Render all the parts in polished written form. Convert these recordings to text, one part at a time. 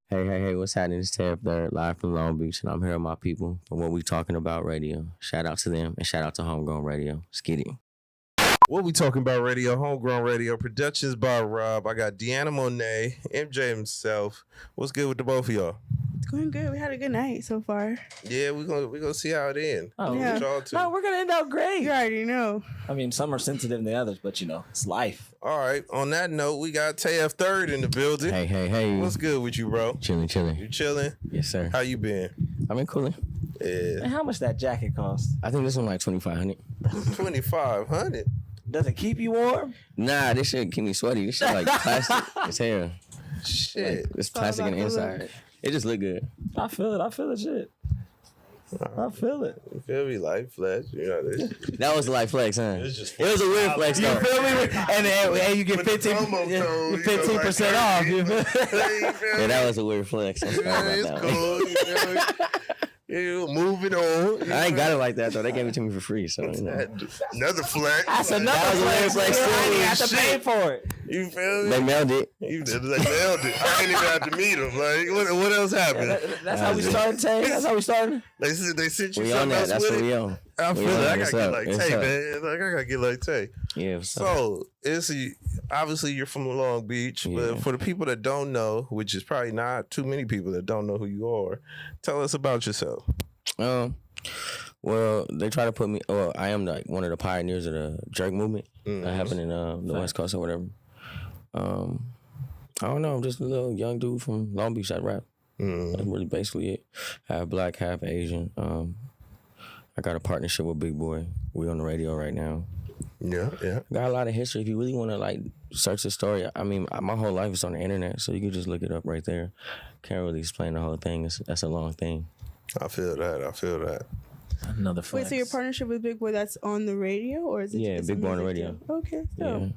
Hey, what's happening? It's TayF3rd, live from Long Beach, and I'm here with my people for What We Talking About Radio. Shout out to them, and shout out to Homegrown Radio. Skitty. What We Talking About Radio, Homegrown Radio, productions by Rob. I got DeAnna MJ, MJ himself. What's good with the both of y'all? It's going good. We had a good night so far. Yeah, we're gonna see how it ends. Oh, Yeah. With y'all too. No, we're gonna end up great. You already know. I mean, some are sensitive than the others, but it's life. All right, on that note, we got TayF3rd in the building. Hey. What's good with you, bro? Chilling. You chilling? Yes, sir. How you been? I've been cooling. Yeah. And how much that jacket cost? I think this one like 2,500. 2,500. Does it keep you warm? Nah, this shit keep me sweaty. This shit like plastic. It's hair. Shit. It's plastic on the about the inside. It just look good. I feel it. I feel the shit. I feel it. You feel me? Like flesh. You know this. That was the light flex, huh? It's just It was a weird flex, You though. feel me? And you get With the 15 promo code, you know, 15% like, off. You feel? Yeah, that was a weird flex. I'm sorry Yeah, about it's that. cool. You know? Yeah, moving on. You I ain't know? got it like that, though. They gave it to me for free, so, you know. Another flex. That's Like, another That was a weird flex. flex, I too. ain't have to Shit. pay for it. You feel me? They mailed it. They nailed it. I ain't even have to meet them. Like, what else happened? That's how we started, Tay. That's how we started. They sent you We on something that. else That's with what it? we on. I feel We on it. I it. gotta It's get up. like It's Tay, up. man. Like, I gotta get like Tay. Yeah, so So, obviously you're from Long Beach, Yeah. but for the people that don't know, which is probably not too many people that don't know who you are, tell us about yourself. well, they try to put me. Well, I am like one of the pioneers of the Jerkin Movement that happened in the West Coast or whatever. I don't know. I'm just a little young dude from Long Beach that rap. That's really basically it. Half black, half Asian. I got a partnership with Big Boy. We on the radio right now. Yeah. Got a lot of history. If you really want to like search the story, I mean, my whole life is on the internet, so you can just look it up right there. Can't really explain the whole thing. That's a long thing. I feel that. Another flex. Wait, so your partnership with Big Boy, that's on the radio? Or is it Yeah, just Big a Boy on the music radio. deal? Okay, so.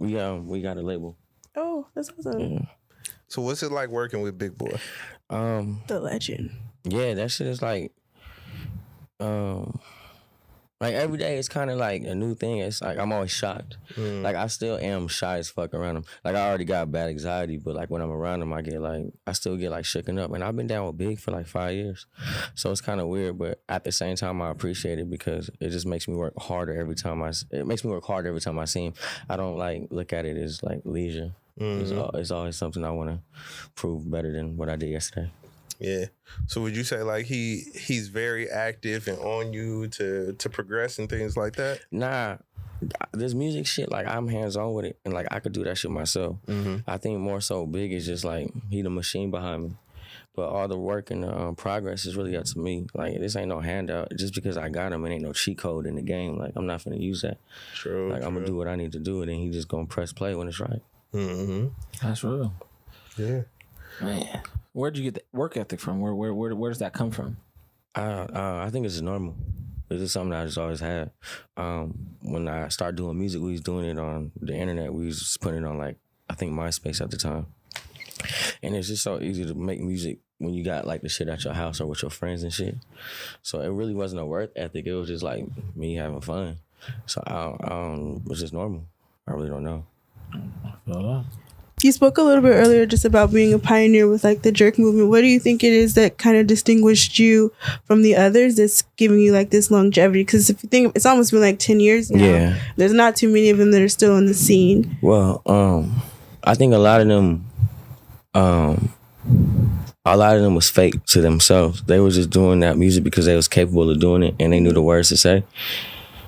Yeah, we got a label. Oh, that's awesome. Yeah. So what's it like working with Big Boy? The legend. Yeah, that shit is like every day it's kind of like a new thing. It's like I'm always shocked. Like I still am shy as fuck around him. Like I already got bad anxiety, but like when I'm around him, I still get like shooken up. And I've been down with Big for like 5 years, so it's kind of weird. But at the same time, I appreciate it because it just makes me work harder every time I see him. I don't like look at it as like leisure. It's always something I want to prove better than what I did yesterday. Yeah. So would you say like he's very active and on you to progress and things like that? Nah, this music shit, like I'm hands on with it, and like I could do that shit myself. I think more so Big is just like he the machine behind me, but all the work and the progress is really up to me. Like this ain't no handout. Just because I got him, it ain't no cheat code in the game. Like I'm not finna use that. True. Like I'm gonna do what I need to do, and then he just gonna press play when it's right. That's real. Yeah. Man, where'd you get the work ethic from? Where does that come from? I think it's just normal. It's just something I just always had. When I started doing music, we was doing it on the internet. We was just putting it on like I think MySpace at the time. And it's just so easy to make music when you got like the shit at your house or with your friends and shit. So it really wasn't a work ethic. It was just like me having fun. So it was just normal. I really don't know. You spoke a little bit earlier just about being a pioneer with like the jerk movement. What do you think it is that kind of distinguished you from the others that's giving you like this longevity? Because if you think, it's almost been like 10 years now. Yeah. There's not too many of them that are still in the scene. Well, I think a lot of them was fake to themselves. They were just doing that music because they was capable of doing it and they knew the words to say.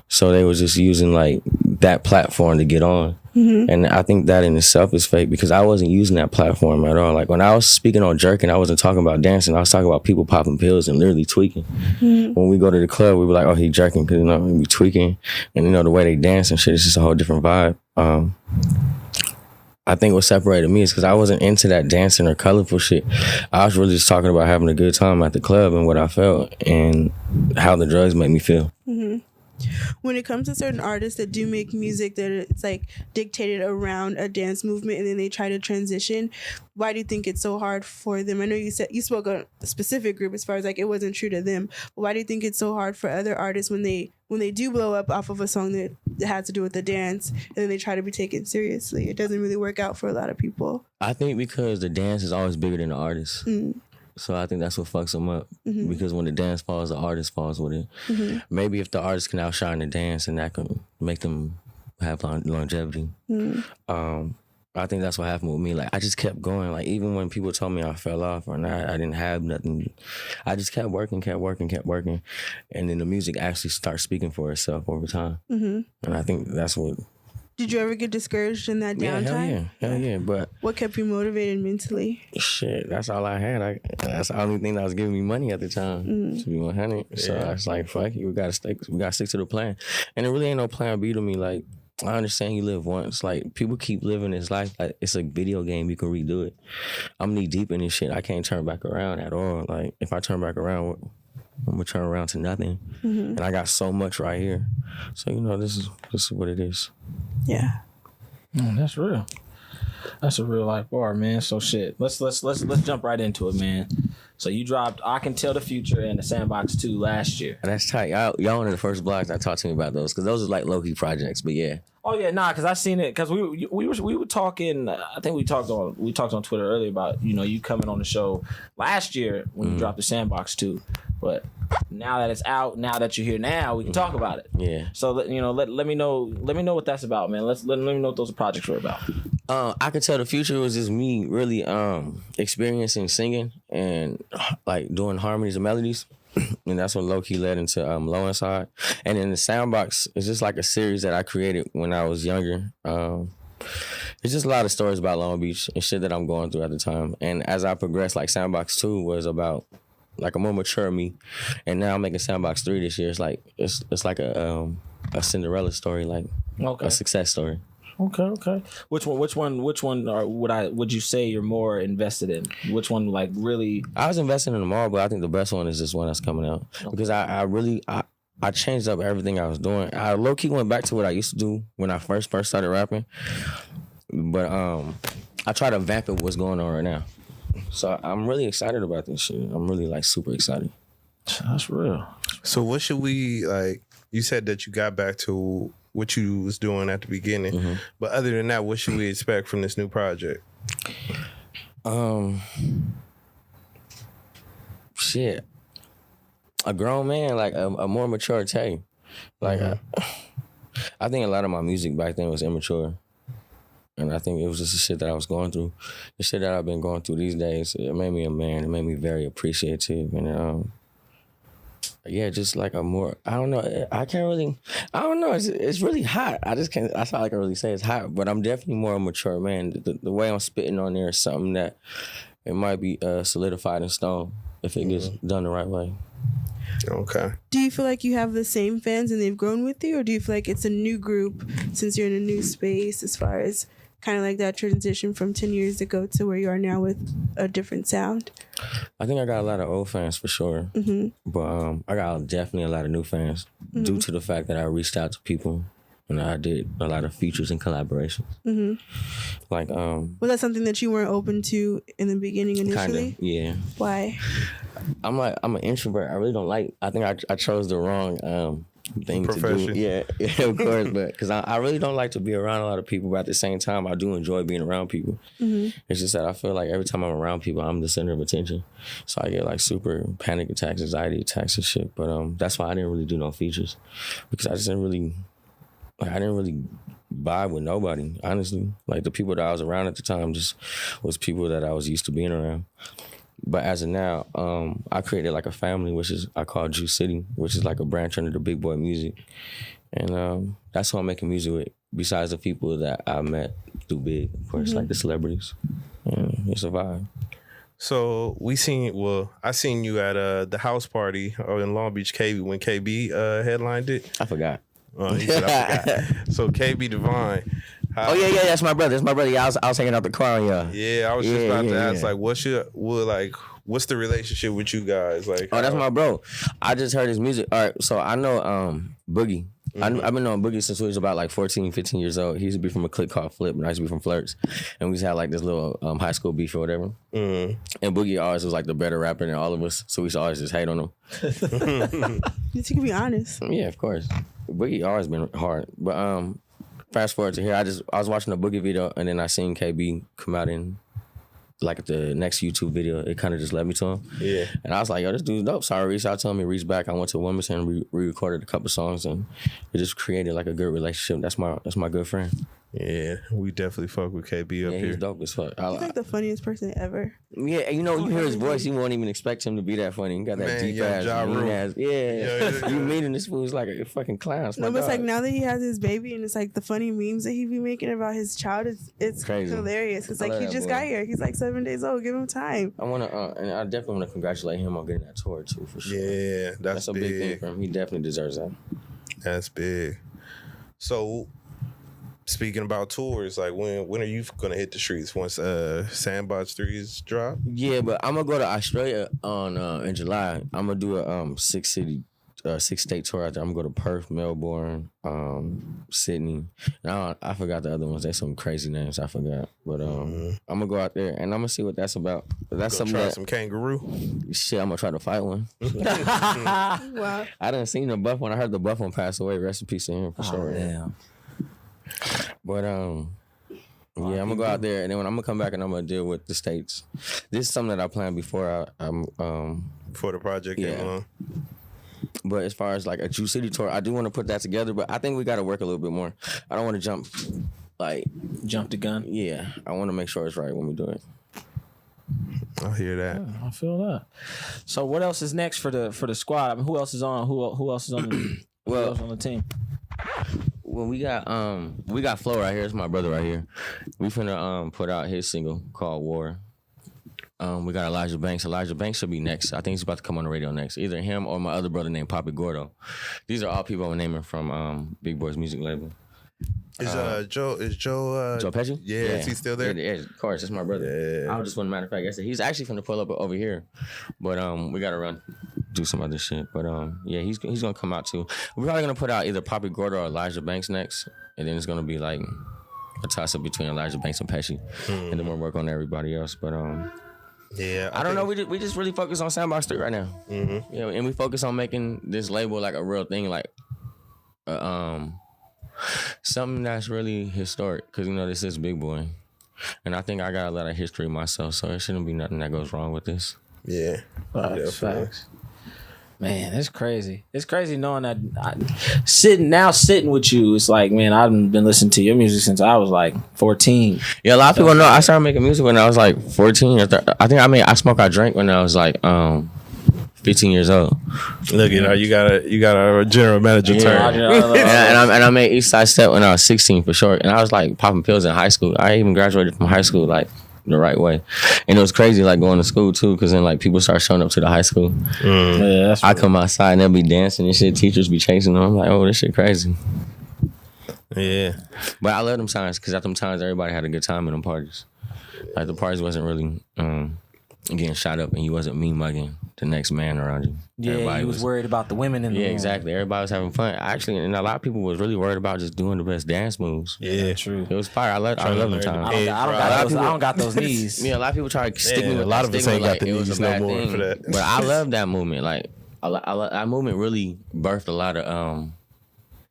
So they was just using like that platform to get on. And I think that in itself is fake because I wasn't using that platform at all. Like when I was speaking on Jerkin, I wasn't talking about dancing. I was talking about people popping pills and literally tweaking. When we go to the club, we were like, oh, he jerking because, we be tweaking. And, the way they dance and shit, it's just a whole different vibe. I think what separated me is because I wasn't into that dancing or colorful shit. I was really just talking about having a good time at the club and what I felt and how the drugs make me feel. When it comes to certain artists that do make music that it's like dictated around a dance movement and then they try to transition, why do you think it's so hard for them? I know you said you spoke on a specific group as far as like it wasn't true to them, but why do you think it's so hard for other artists when they do blow up off of a song that has to do with the dance and then they try to be taken seriously? It doesn't really work out for a lot of people. I think because the dance is always bigger than the artist. Mm. So I think that's what fucks them up. Because when the dance falls, the artist falls with it. Maybe if the artist can outshine the dance, and that can make them have longevity. I think that's what happened with me. Like, I just kept going. Like, even when people told me I fell off or not, I didn't have nothing, I just kept working. And then the music actually starts speaking for itself over time. And I think that's what... Did you ever get discouraged in that downtime? Hell yeah. But what kept you motivated mentally? Shit, that's all I had. That's the only thing that was giving me money at the time, to be 100. So I was like, fuck it, we gotta stick to the plan. And it really ain't no plan B to me. Like, I understand you live once. Like, people keep living this life like it's a video game. You can redo it. I'm knee deep in this shit. I can't turn back around at all. Like, if I turn back around, I'm gonna turn around to nothing. And I got so much right here. So, you know, this is what it is. Yeah. That's real. That's a real life bar, man. So shit. Let's jump right into it, man. So you dropped I Can Tell the Future and the Sandbox 2 last year. And that's tight. Y'all one of the first blogs that talked to me about those, because those are like low-key projects, but yeah. Oh yeah, nah, because I seen it, because we were talking. I think we talked on Twitter earlier about, you know, you coming on the show last year when you dropped the Sandbox 2, but now that it's out, now that you're here now, we can talk about it. Yeah. So you know, let me know what that's about, man. Let me know what those projects were about. I Can Tell the Future was just me really experiencing singing and like doing harmonies and melodies. And that's what low-key led into Low Inside. And then the Soundbox is just like a series that I created when I was younger. It's just a lot of stories about Long Beach and shit that I'm going through at the time. And as I progressed, like Soundbox 2 was about like a more mature me. And now I'm making Soundbox 3 this year. It's like it's like a Cinderella story, like a success story. Okay. Which one would you say you're more invested in? Which one, like, really? I was investing in them all, but I think the best one is this one that's coming out. Because I really changed up everything I was doing. I low-key went back to what I used to do when I first started rapping. But I try to vamp it what's going on right now. So I'm really excited about this shit. I'm really, like, super excited. That's real. So what should we, like, you said that you got back to what you was doing at the beginning. But other than that, what should we expect from this new project? Shit. A grown man, like a more mature Tay. Like, I think a lot of my music back then was immature. And I think it was just the shit that I was going through. The shit that I've been going through these days, it made me a man. It made me very appreciative. And yeah, just like a more, I don't know. I don't know. It's really hot. That's all I can really say. It's hot, but I'm definitely more a mature man. The way I'm spitting on there is something that it might be solidified in stone if it gets done the right way. Okay. Do you feel like you have the same fans and they've grown with you, or do you feel like it's a new group since you're in a new space as far as kind of like that transition from 10 years ago to where you are now with a different sound? I think I got a lot of old fans for sure. But I got definitely a lot of new fans due to the fact that I reached out to people and I did a lot of features and collaborations. Like, was that something that you weren't open to in the beginning initially? Kinda, yeah. Why? I'm an introvert. I really don't like, I think I chose the wrong thing profession. To do. Yeah, of course, but because I really don't like to be around a lot of people, but at the same time, I do enjoy being around people. It's just that I feel like every time I'm around people, I'm the center of attention. So I get like super panic attacks, anxiety attacks and shit. But that's why I didn't really do no features, because I didn't really vibe with nobody, honestly. Like the people that I was around at the time just was people that I was used to being around. But as of now, I created like a family, which is I call Juice City, which is like a branch under the Big Boy Music. And that's who I'm making music with, besides the people that I met through Big, of course, like the celebrities. And it's a vibe. So I seen you at the house party in Long Beach, KB, when KB headlined it. I forgot. He said I forgot. So KB Divine, Oh yeah, that's my brother. That's my brother. Yeah, I was hanging out the car. Yeah. Yeah, I was just about to ask, like, what's the relationship with you guys? Like, oh, that's my bro. I just heard his music. All right, so I know Boogie. I've been knowing Boogie since we was about like 14, 15 years old. He used to be from a clique called Flip, and I used to be from Flirts. And we used to have like this little high school beef or whatever. And Boogie always was like the better rapper than all of us, so we used to always just hate on him. You can be honest. Yeah, of course. Boogie always been hard. But fast forward to here, I was watching a Boogie video, and then I seen KB come out in like the next YouTube video. It kind of just led me to him. Yeah. And I was like, yo, this dude's dope. So I reached out to him. He reached back. I went to Wilmington and re-recorded a couple songs, and it just created like a good relationship. That's my good friend. Yeah, we definitely fuck with KB up here. Yeah, he's dope as fuck. He's like the funniest person ever. Yeah, you know, you hear his voice, you won't even expect him to be that funny. He got that deep ass. Yeah. You meeting this fool is like a fucking clown. No, but it's like now that he has his baby, and it's like the funny memes that he be making about his child, it's crazy. Hilarious. It's like he just got here. He's like 7 days old. Give him time. I want to, and I definitely want to congratulate him on getting that tour too, for sure. Yeah, that's a big thing for him. He definitely deserves that. That's big. So, speaking about tours, like when are you gonna hit the streets once Sandbox 3's drop? Yeah, but I'm gonna go to Australia on in July. I'm gonna do a 6-state tour out there. I'm gonna go to Perth, Melbourne, Sydney. And I forgot the other ones. There's some crazy names I forgot. But I'm gonna go out there and I'm gonna see what that's about. But that's something try some kangaroo. Shit, I'm gonna try to fight one. Wow. I done seen the buff one. I heard the buff one pass away. Rest in peace to him for sure. Damn. But yeah, I'm gonna go out there, and then when I'm gonna come back and I'm gonna deal with the states. This is something that I planned before I'm for the project came along. But as far as like a Jew City tour, I do want to put that together, but I think we got to work a little bit more. I don't want to jump the gun. Yeah, I want to make sure it's right when we do it. I hear that. Yeah, I feel that. So what else is next for the squad? I mean, who else is on? Who else is on? Who else on the team? Well, we got Flo right here. It's my brother right here. We finna put out his single called War. We got Elijah Banks. Elijah Banks should be next. I think he's about to come on the radio next. Either him or my other brother named Papi Gordo. These are all people I'm naming from Big Boy's music label. Is Joe Pesci? Yeah, is he still there? Yeah, of course, it's my brother. Yeah. I was just one matter of fact. I said he's actually finna pull up over here, but we gotta do some other shit. But yeah, he's gonna come out too. We're probably gonna put out either Papi Gordo or Elijah Banks next, and then it's gonna be like a toss up between Elijah Banks and Pesci, and then we'll work on everybody else. But yeah, I don't know. We just really focus on Sandbox 3 right now. Mm-hmm. Yeah, and we focus on making this label like a real thing, like something that's really historic. Because this is Big Boy, and I think I got a lot of history myself, so it shouldn't be nothing that goes wrong with this. Yeah, facts. Man, it's crazy. It's crazy knowing that sitting with you. It's like, man, I've been listening to your music since I was like 14. Yeah, a lot of people know I started making music when I was like 14 or 13. I think I Smoke I Drank when I was like 15 years old. Look at you got a general manager turn. and I made East Side Step when I was 16 for sure. And I was like popping pills in high school. I even graduated from high school like the right way. And it was crazy like going to school too, because then like people start showing up to the high school. Yeah, that's I come outside and they'll be dancing and shit. Teachers be chasing them. I'm like, oh, this shit crazy. Yeah. But I love them times because at them times everybody had a good time in them parties. Like the parties wasn't really getting shot up and you wasn't me mugging the next man around you. Yeah, everybody you was worried about the women in the room. Exactly. Everybody was having fun. Actually, and a lot of people was really worried about just doing the best dance moves. Yeah, true. It was fire. I love them times. I don't got those knees. Yeah, a lot of people try to stick me with a lot of us ain't got the knees no more for that. But I love that movement. Like, that movement really birthed a lot of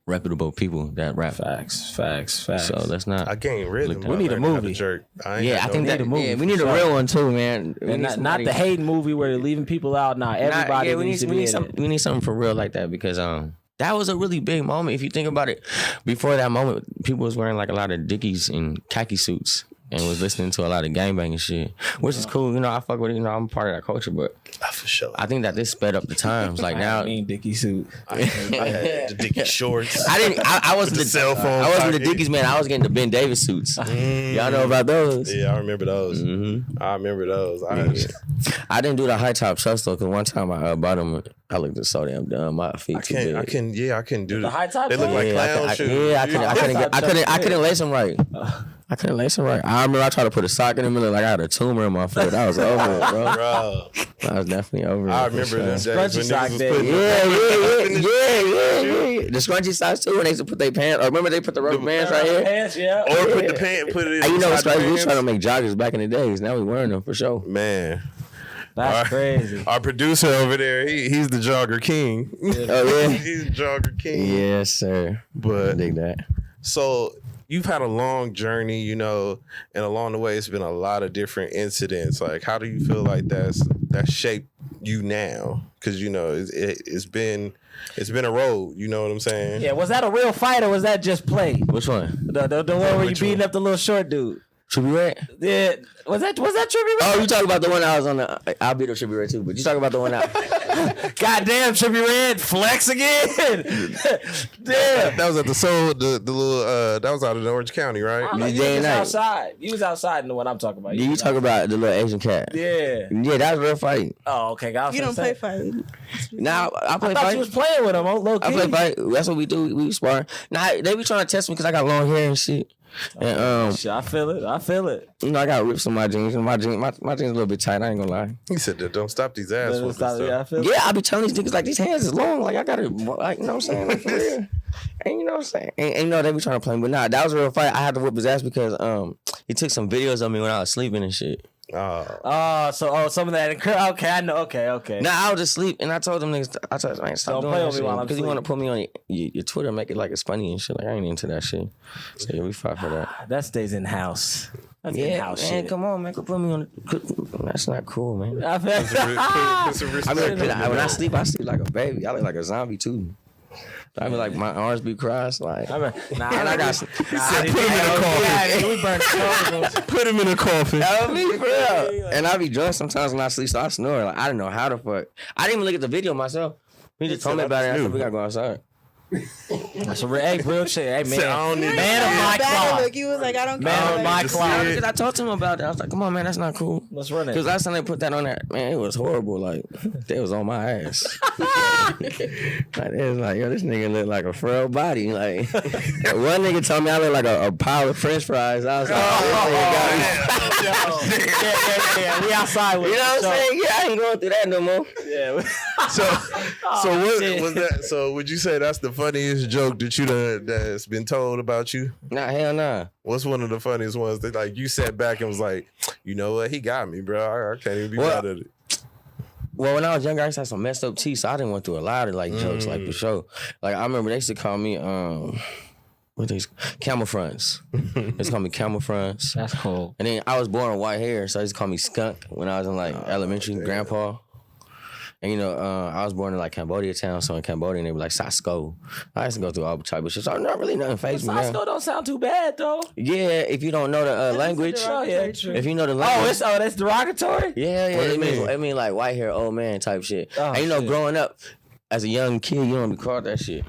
reputable people that rap. Facts. So let's not. I can't really. We need a movie. I think that we need a real one too, man. And not the hating movie where they're leaving people out. Now everybody needs to be in it. We need something for real like that because that was a really big moment. If you think about it, before that moment, people was wearing like a lot of Dickies and khaki suits. and was listening to a lot of gangbanging shit, which is cool. You know, I fuck with it. You know, I'm part of that culture, but For sure. I think that this sped up the times. Like now, I mean, Dickie suit. I had the Dickie shorts. I wasn't the cell phone. I wasn't the pocket. Dickies, man. I was getting the Ben Davis suits. Y'all know about those? Yeah, I remember those. I remember those. I didn't do the high top chucks though, because one time I bought them. I looked so damn dumb. My feet too big. I couldn't do The high top They look like clown shoes. I couldn't lace them right. I remember I tried to put a sock in them and looked like I had a tumor in my foot. I was over it, bro. Bro, I was definitely over it. I remember them days when Scrunchy sock niggas was day. putting Yeah. The scrunchy socks too, when they used to put their pants. Or remember they put the rubber bands right here? Pants, yeah. or put the pant, put it in. And you know what's inside the crazy? We was pants. trying to make joggers back in the days. Now we wearing them for sure. Man, That's crazy. our producer over there, he's the jogger king. Oh yeah. He's the jogger king. Yes, sir. I But dig that. so you've had a long journey, you know, and along the way, it's been a lot of different incidents. Like, how do you feel like that shaped you now? Because you know, it's been a road. You know what I'm saying? Yeah, was that a real fight or was that just play? Which one? The one where you Which beating one? up the little short dude. Should be red? Yeah, was that Trippie Oh, Red? you talking about the one I was on the? I'll beat up Should be red too, but you talking about the one I? Goddamn, Trippie Red flex again. Damn. That was at the the little that was out in Orange County, right? You Day was and night. outside. You was outside in the one I'm talking about. You talk about the little Asian cat? Yeah. Yeah, that was a real fight. Oh, okay. I was You don't gonna play say. fight. Now I play I thought fight. you was playing with him on low key. I play fight. That's what we do. We spar. Now they be trying to test me because I got long hair and shit. And Shit, I feel it. you know, I got rips on my jeans, and my jeans a little bit tight. I ain't gonna lie. He said that don't stop these ass whoopings. Yeah, I feel it. Yeah, I be telling these niggas like these hands is long. Like I gotta, like you know what I'm saying, like, for real. And you know what I'm saying. And you know they be trying to play me, but nah, that was a real fight. I had to whip his ass because he took some videos of me when I was sleeping and shit. Oh, some of that. Okay, I know. Okay. Nah, I was just sleep, and I told them niggas, I told them, stop Don't doing play that with me shit while I'm because you want to asleep. put me on your Twitter, make it like it's funny and shit. Like I ain't into that shit. So yeah, we fight for that. That stays in house. That's in Yeah, house man, shit. come on, man, put me on. That's not cool, man. I feel Put some I respect mean, on it. when I sleep like a baby. I look like a zombie too. I mean, like my arms be crossed, like. Nah, And I got. Put him in a coffin. we burn clothes. Put him in a coffin. I mean, for real. And I be drunk sometimes when I sleep, so I snore. Like I didn't know how the fuck. I didn't even look at the video myself. He just told me about it. I said we gotta go outside. That's a real shit. Hey, man. I don't need Man of my Bad cloth. look. He was like, I don't care. Man of my just cloth. see it. Because I talked to him about it. I was like, come on, man, that's not cool. Let's run Because it. last time they put that on there, man, it was horrible. Like, they was on my ass. Like, it was like, yo, this nigga look like a frail body. Like, one nigga told me I look like a pile of french fries. I was like, this nigga got me. Yeah. We outside with You know what I'm saying? Yeah, I ain't going through that no more. Yeah. So what shit. was that? So would you say that's the funniest joke that's been told about you? Nah, hell nah. What's one of the funniest ones that like you sat back and was like, you know what, he got me, bro. I can't even be Well, mad at it. Well, when I was younger, I used to have some messed up teeth, so I didn't went through a lot of like jokes, like for sure. Like I remember they used to call me what these camel fronts. They used to call me camel fronts. That's cool. And then I was born with white hair, so they used to call me skunk when I was in like elementary, grandpa. And you know, I was born in like Cambodia town, so in Cambodia they were like Sasko. I used to go through all type of shit, so not really nothing phased me now. Sasko don't sound too bad though. Yeah, if you don't know the language, Oh, yeah, true. if you know the language. That's derogatory. Yeah, What do you it mean like white hair, old man type shit. Oh, and you know, shit. growing up as a young kid, you don't be called that shit.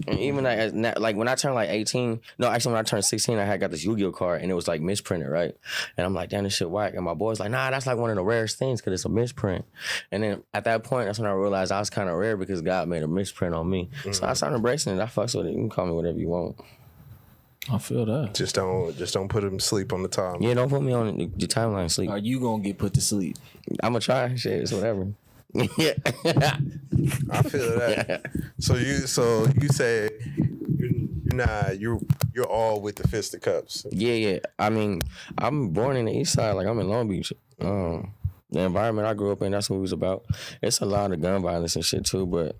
And even like when I turned like 18, no, actually when I turned 16, I had got this Yu-Gi-Oh card and it was like misprinted, right? And I'm like, damn, this shit whack. And my boy's like, nah, that's like one of the rarest things because it's a misprint. And then at that point, that's when I realized I was kind of rare because God made a misprint on me. So I started embracing it. I fucks with it. You can call me whatever you want. I feel that. Just don't put him to sleep on the time. Yeah, don't put me on the timeline sleep. Are you gonna get put to sleep? I'm gonna try. Shit, it's whatever. Yeah. I feel that. So you say you're all with the Fist of Cups. Yeah. I mean, I'm born in the East Side. Like I'm in Long Beach. The environment I grew up in, that's what it was about. It's a lot of gun violence and shit too, but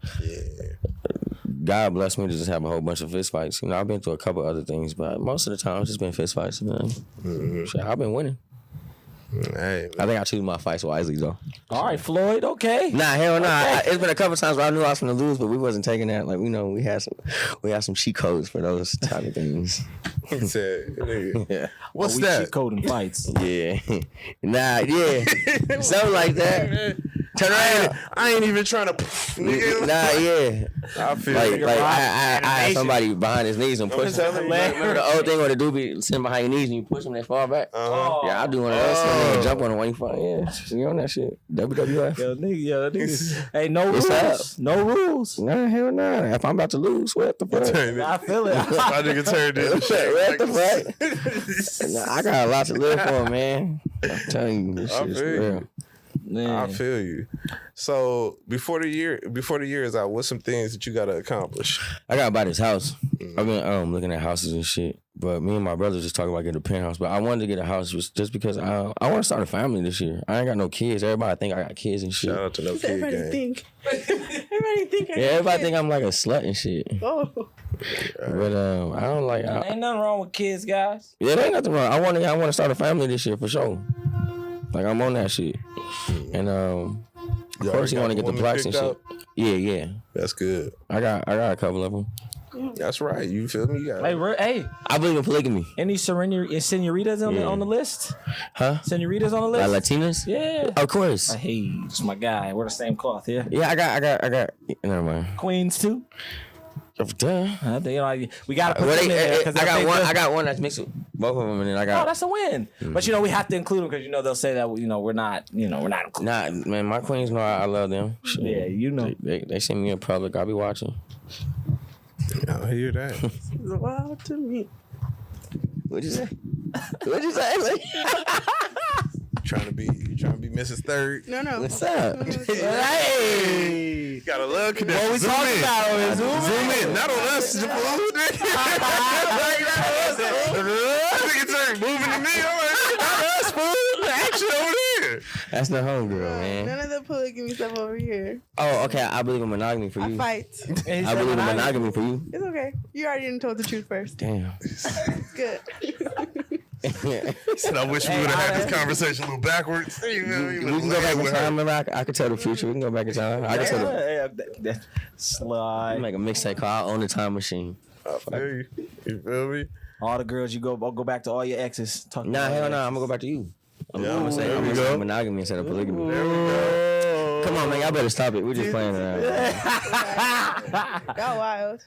God bless me to just have a whole bunch of fist fights. You know, I've been through a couple other things, but most of the time it's just been fist fights. Man. Shit, I've been winning. Hey, I think I choose my fights wisely though. All right, Floyd. Okay. Nah, hell nah. It's been a couple times where I knew I was gonna lose, but we wasn't taking that. Like we had some cheat codes for those type of things. he said, nigga. Yeah. What's we that? cheat coding fights. Yeah. Nah, yeah. Something like that. Turn around. I ain't even trying to. Nigga. Nah, yeah. I feel Like I had Animation. somebody behind his knees and push him. Remember the old thing where the dude be sitting behind your knees and you push him, they fall back? Uh-huh. Yeah, I'll do one of those. And jump on him when you fall. Yeah, you on that shit. WWF. Yo, nigga. Hey, no What's rules. No rules. Nah, hell nah. If I'm about to lose, what the fuck? I feel it. My nigga turned this shit. What the fuck? Nah, I got a lot to live for, man. I'm telling you, this I shit is feel you. real. Man. I feel you. So before the year is out, what's some things that you gotta accomplish? I gotta buy this house. I've been looking at houses and shit. But me and my brother just talking about getting a penthouse. But I wanted to get a house just because I want to start a family this year. I ain't got no kids. Everybody think I got kids and shit. Shout out to no kid Everybody gang. think. Everybody think. Yeah, everybody think I'm like a slut and shit. Oh. But I don't like. Ain't nothing wrong with kids, guys. Yeah, there ain't nothing wrong. I want to start a family this year for sure. Like I'm on that shit. And of course you want to get the plaques and shit. Yeah. That's good. I got a couple of them. That's right. You feel me? You got Hey, I believe in polygamy. any senoritas on the list? Huh? Senoritas on the list? Like Latinas? Yeah. Of course. Hey, it's my guy. We're the same cloth, yeah. Yeah, I got. Never mind. Queens too. Duh. I think, we gotta put Well, them in there. I got one that's mixed with both of them, and then I Oh, got. that's a win. But we have to include them because they'll say that we're not included. Nah, man, my queens know I love them. Shit. Yeah, you know. They send me in public. I'll be watching. I hear that. Wow, to me. What'd you say? What'd you say? Like, You trying to be Mrs. Third. No. what's up? Hey, You gotta love connection. what we talking about is Zoom in. Not on us. The fool. Nigga turned moving to me. I'm like, not us, fool. The action over there. That's the homegirl, man. None of the polygamy stuff over here. Oh, okay. I believe in monogamy for I you. fight. I believe in monogamy for you. It's okay. You already done told the truth first. Damn. It's good. Said I wish we would have had this conversation a little backwards. You know, We can go back in time. Remember, I could tell the future. We can go back in time. I can tell the. Slide. Make a mixtape called I Own the Time Machine. I feel you. You feel me? All the girls you go back to all your exes. Talk Nah, about hell your no. exes. I'm gonna go back to you. I'm Yeah, gonna say there I'm we gonna go. say monogamy instead of polygamy. There we go. Come on, man. Y'all better stop it. We're just playing around. Got wild.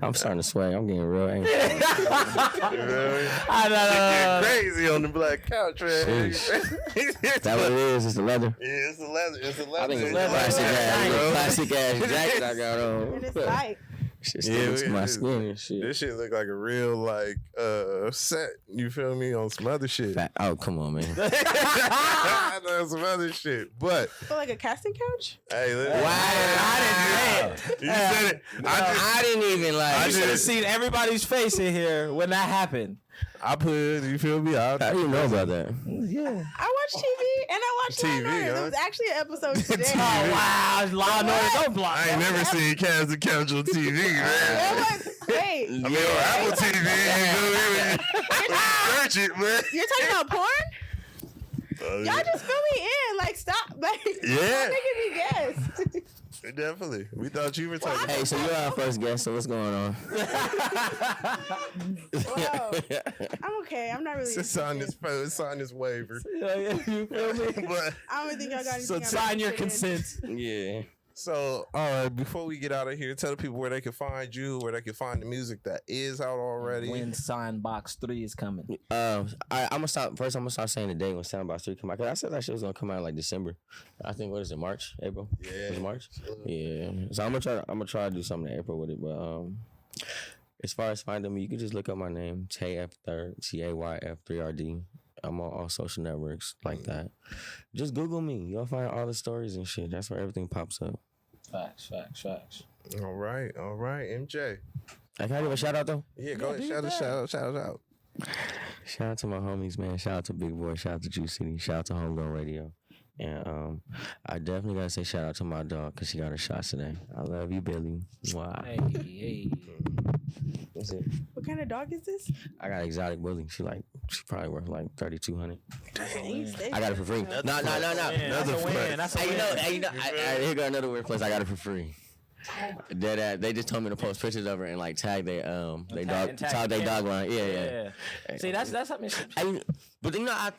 I'm starting to sway. I'm getting real angry. You feel me? Get crazy on the black couch, man. Is that what it is? It's the leather. Yeah, it's the leather. It's the I leather. think it's leather. plastic ass jacket I got on. And it's light. Shit still Yeah, looks to my it- skin and shit. This shit look like a real set. You feel me on some other shit. Oh, come on, man. I know some other shit, but Feel like a casting couch? hey, look. Wow. You said it. I didn't even like. You should have seen everybody's face in here when that happened. I put. You feel me? How do you know about that? Yeah. I watch TV and I watch Law and TV, Order. huh? There was actually an episode today. Oh wow, Law and Order, don't block. I ain't never seen Cast and Couch on TV, man. There was, wait, I mean, on Apple TV, you search it, man. you're talking about porn? Y'all just fill me in. Like, stop. Like, Yeah. stop making me guess. Definitely. We thought you were talking. Hey, so you're our first guest, so what's going on? Wow. I'm okay. I'm not really. It's on this phone. It's on this waiver. You feel me? But I don't think y'all got anything. So I'm sign your interested in. consent. Yeah. so, before we get out of here, tell the people where they can find you, where they can find the music that is out already. When Sign Box 3 is coming. I'm gonna start first. I'm gonna start saying the date when Soundbox 3 come out. Cause I said that shit was gonna come out in like December. I think what is it, March, April? Yeah. Is it March? Yeah. So I'm gonna try to do something in April with it. But as far as finding me, you can just look up my name, Tay F3rd, TayF3rd. I'm on all social networks like that. Just Google me. You'll find all the stories and shit. That's where everything pops up. Facts. All right, MJ. I can I give a shout out though? Yeah, go ahead. Shout out. Shout out to my homies, man. Shout out to Big Boy. Shout out to Juice City. Shout out to Homegrown Radio. And I definitely gotta say shout out to my dog because she got her shots today. I love you, Billy. Wow. Hey. That's it. What kind of dog is this? I got exotic bully. She probably worth like $3,200. Dang. I got it for free. No. That's a win. That's a win. Here got another weird place. I got it for free. They just told me to post pictures of her and like tag they dog line. Yeah. See, that's something. But you know, I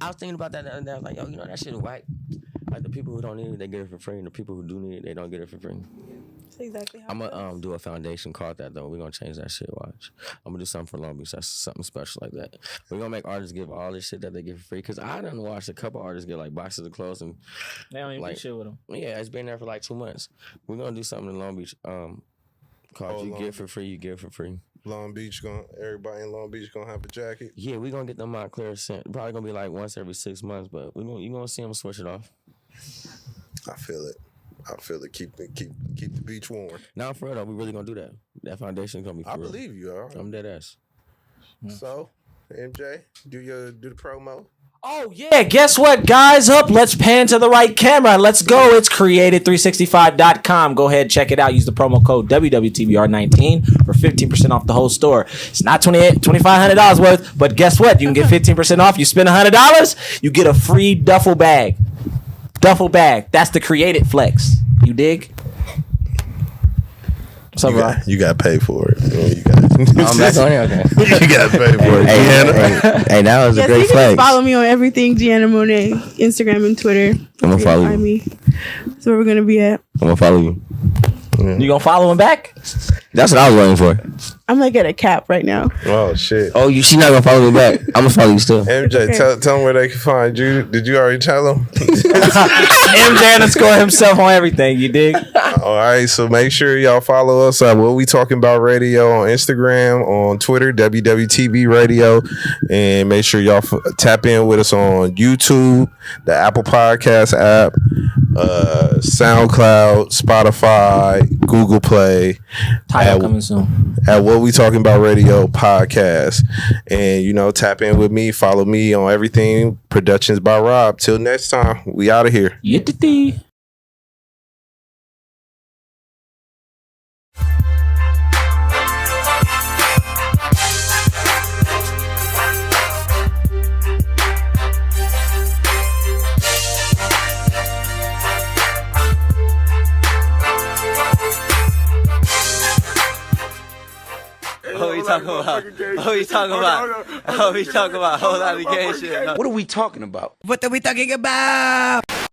was thinking about that the other day. I was like, yo, you know that shit is whack. Like the people who don't need it, they get it for free, and the people who do need it, they don't get it for free. That's exactly how I'm gonna do a foundation called that though. We're gonna change that shit. Watch. I'm gonna do something for Long Beach. That's something special like that. We're gonna make artists give all this shit that they get for free. Cause I done watched a couple artists get like boxes of clothes and they don't even like, do shit with them. Yeah, it's been there for like 2 months. We're gonna do something in Long Beach. Called you get for free, you get for free. Long Beach everybody in Long Beach gonna have a jacket. Yeah, we're gonna get them out clear scent. Probably gonna be like once every 6 months, but you're gonna see them switch it off. I feel it. Keep the beach warm. Now for real though, we really gonna do that. That foundation's gonna be for I real. believe you, all right. I'm dead ass. So, MJ, do the promo. Oh yeah, guess what, guys? Let's pan to the right camera. Let's go. It's created365.com. Go ahead, check it out. Use the promo code WWTBR19 for 15% off the whole store. It's not $2,500 worth, but guess what? You can get 15% off. You spend $100, you get a free duffel bag. That's the Created Flex. You dig? What's up, bro? You got to pay for it. I'm back on here. Okay. You got to pay for it. Hey, that was a great you can flex. just follow me on everything, DeAnna Monet, Instagram and Twitter. I'm gonna follow you. Me. That's where we're gonna be at. I'm gonna follow you. You gonna follow him back? That's what I was waiting for. I'm like at a cap right now. Oh shit. Oh, she not gonna follow me back. I'm gonna follow you still. MJ, Okay. tell them where they can find you. Did you already tell them? MJ _ himself on everything. You dig? All right, so make sure y'all follow us at What We Talking About Radio on Instagram, on Twitter, WWTB Radio, and make sure y'all tap in with us on YouTube, the Apple Podcast app, SoundCloud, Spotify, Google Play. Title coming soon. At What We Talking About Radio podcast, and tap in with me, follow me on everything. Productions by Rob. Till next time, we out of here. Yittity. What we talking about? Whole lot of gay shit. What are we talking about? What are we talking about?